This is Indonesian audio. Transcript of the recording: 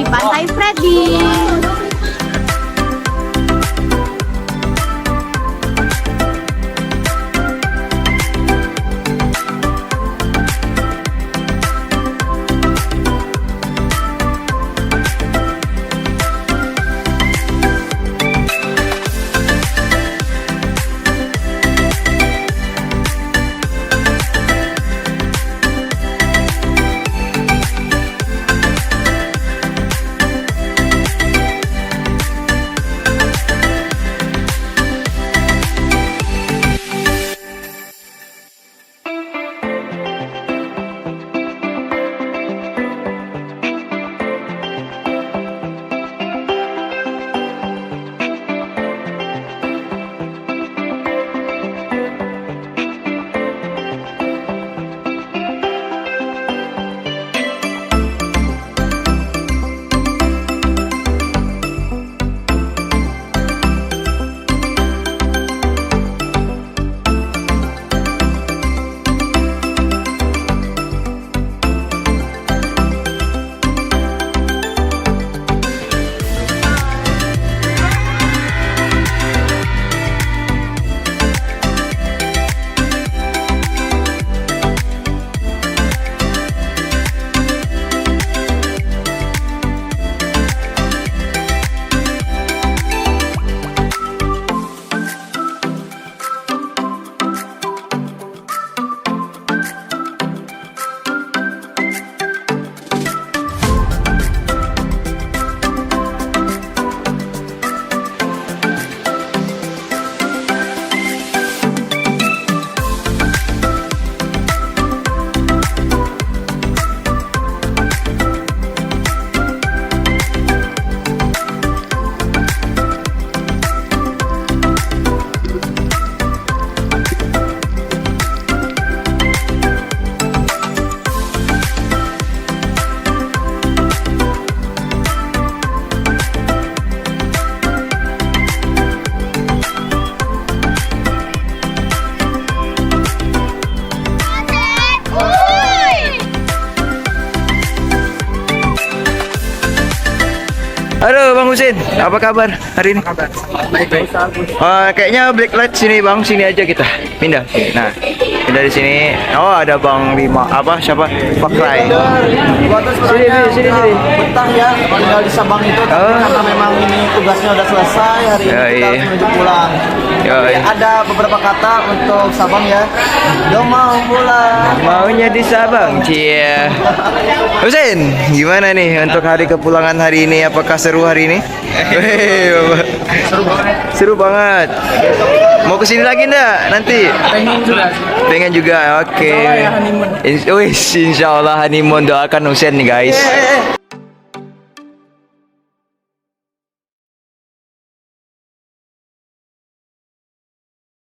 Pantai Freddy. Halo Bang Husin, apa kabar hari ini? Baik-baik. Kayaknya blacklight sini Bang, sini aja kita pindah. Nah, pindah di sini. Oh ada Bang Lima, apa siapa? Pak Rai. Gua tuh Sini. betah ya tinggal di Sabang itu, tapi karena memang ini tugasnya udah selesai hari ini kita harus menuju pulang. Jadi ada beberapa kata untuk Sabang ya. Udah mau pulang. Maunya di Sabang, cie. Husin, gimana nih untuk hari kepulangan hari ini? Apakah seru hari ini? Seru banget. Mau kesini lagi ndak nanti? Pengen juga. Oke. Insya Allah ya honeymoon. Insya Allah honeymoon, doakan Husin nih guys.